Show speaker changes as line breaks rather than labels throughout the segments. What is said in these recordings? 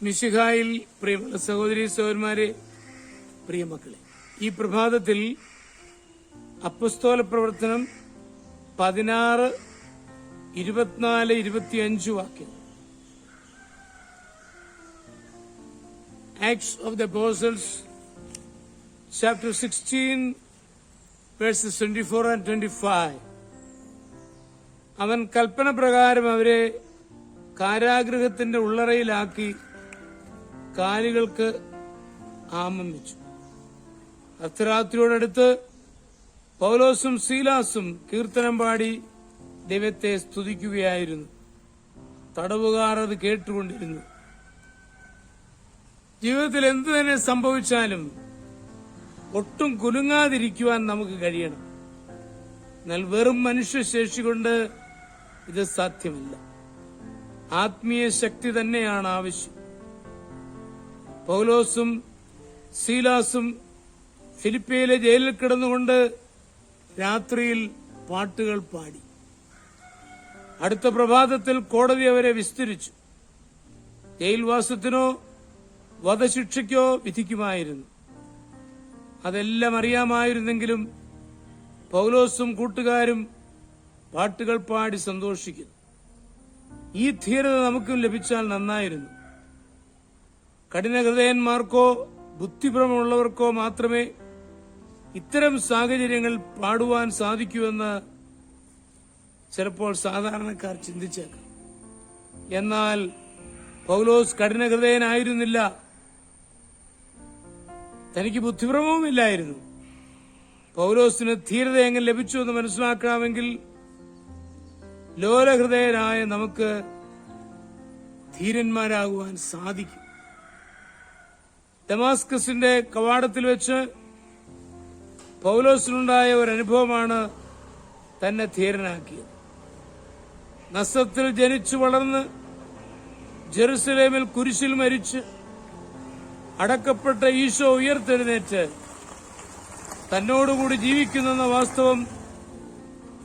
മിശിഹായിൽ പ്രിയമുള്ള സഹോദരീ സഹോദരന്മാരെ, പ്രിയമക്കളെ, ഈ പ്രഭാതത്തിൽ അപ്പസ്തോല പ്രവർത്തനം 16, 24, 25 വാക്യം. Acts of the Apostles, chapter 16, verses 24 and 25. അവൻ കൽപ്പന പ്രകാരം അവരെ കാരാഗൃഹത്തിന്റെ ഉള്ളറയിലാക്കി കാലുകൾക്ക് ആമം വെച്ചു. അർദ്ധരാത്രിയോടടുത്ത് പൗലോസും സീലാസും കീർത്തനം പാടി ദൈവത്തെ സ്തുതിക്കുകയായിരുന്നു. തടവുകാർ അത് കേട്ടുകൊണ്ടിരുന്നു. ജീവിതത്തിൽ എന്തു തന്നെ സംഭവിച്ചാലും ഒട്ടും കുലുങ്ങാതിരിക്കുവാൻ നമുക്ക് കഴിയണം. എന്നാൽ വെറും മനുഷ്യശേഷി കൊണ്ട് ഇത് സാധ്യമല്ല. ആത്മീയ ശക്തി തന്നെയാണ് ആവശ്യം. പൗലോസും സീലാസും ഫിലിപ്പിയിലെ ജയിലിൽ കിടന്നുകൊണ്ട് രാത്രിയിൽ പാട്ടുകൾ പാടി. അടുത്ത പ്രഭാതത്തിൽ കോടതി അവരെ വിസ്തരിച്ചു. ജയിൽവാസത്തിനോ വധശിക്ഷയ്ക്കോ വിധിക്കുമായിരുന്നു. അതെല്ലാം അറിയാമായിരുന്നെങ്കിലും പൗലോസും കൂട്ടുകാരും പാട്ടുകൾ പാടി സന്തോഷിക്കുന്നു. ഈ ധീരത നമുക്കും ലഭിച്ചാൽ നന്നായിരുന്നു. കഠിനഹൃദയന്മാർക്കോ ബുദ്ധിഭ്രമമുള്ളവർക്കോ മാത്രമേ ഇത്തരം സാഹചര്യങ്ങൾ പാടുവാൻ സാധിക്കൂവെന്ന് ചിലപ്പോൾ സാധാരണക്കാർ ചിന്തിച്ചേക്കാം. എന്നാൽ പൗലോസ് കഠിനഹൃദയനായിരുന്നില്ല. തനിക്ക് ബുദ്ധിഭ്രമവുമില്ലായിരുന്നു. പൗലോസിന് ധീരത എങ്ങനെ ലഭിച്ചു എന്ന് മനസ്സിലാക്കാമെങ്കിൽ ലോലഹൃദയരായ നമുക്ക് ധീരന്മാരാകുവാൻ സാധിക്കും. ദമാസ്കസിന്റെ കവാടത്തിൽ വെച്ച് പൗലോസിനുണ്ടായ ഒരു അനുഭവമാണ് തന്നെ ധീരനാക്കിയത്. നസത്തിൽ ജനിച്ചു വളർന്ന് ജെറുസലേമിൽ കുരിശിൽ മരിച്ച് അടക്കപ്പെട്ട ഈശോ ഉയർത്തെഴുന്നേറ്റ് തന്നോടുകൂടി ജീവിക്കുന്നെന്ന വാസ്തവം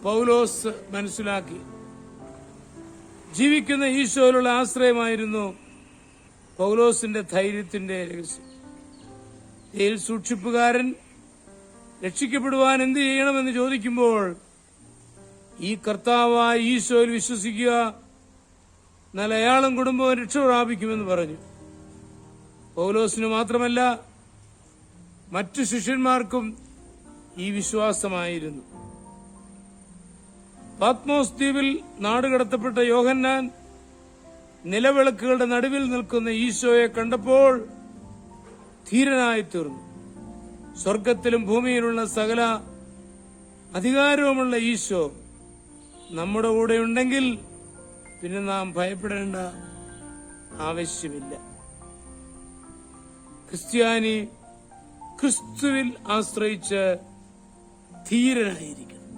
പൗലോസ് മനസ്സിലാക്കി. ജീവിക്കുന്ന ഈശോയിലുള്ള ആശ്രയമായിരുന്നു പൗലോസിന്റെ ധൈര്യത്തിന്റെ രഹസ്യം. ജയിൽ സൂക്ഷിപ്പുകാരൻ രക്ഷിക്കപ്പെടുവാൻ എന്ത് ചെയ്യണമെന്ന് ചോദിക്കുമ്പോൾ ഈ കർത്താവായ ഈശോയിൽ വിശ്വസിക്കുക, എന്നാൽ അയാളും കുടുംബവും രക്ഷ പ്രാപിക്കുമെന്ന് പറഞ്ഞു. പൗലോസിന് മാത്രമല്ല, മറ്റു ശിഷ്യന്മാർക്കും ഈ വിശ്വാസമായിരുന്നു. പാത്മോസ് ദ്വീപിൽ നാടുകടത്തപ്പെട്ട യോഹന്നാൻ നിലവിളക്കുകളുടെ നടുവിൽ നിൽക്കുന്ന ഈശോയെ കണ്ടപ്പോൾ ധീരനായി തീർന്നു. സ്വർഗത്തിലും ഭൂമിയിലുള്ള സകല അധികാരവുമുള്ള ഈശോ നമ്മുടെ കൂടെ ഉണ്ടെങ്കിൽ പിന്നെ നാം ഭയപ്പെടേണ്ട ആവശ്യമില്ല. ക്രിസ്ത്യാനി ക്രിസ്തുവിൽ ആശ്രയിച്ച് ധീരനായിരിക്കണം.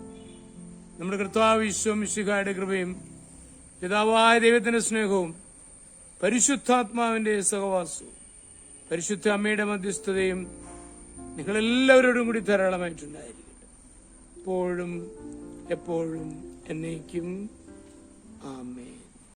നമ്മുടെ കർത്താവ് ഈശോ മിശിഹായുടെ കൃപയും പിതാവായ ദൈവത്തിന്റെ സ്നേഹവും പരിശുദ്ധാത്മാവിന്റെ സഹവാസവും പരിശുദ്ധ അമ്മയുടെ മധ്യസ്ഥതയും നിങ്ങളെല്ലാവരോടും കൂടി ധാരാളമായിട്ടുണ്ടായിരിക്കട്ടെ, എപ്പോഴും എപ്പോഴും എന്നേക്കും. ആമേൻ.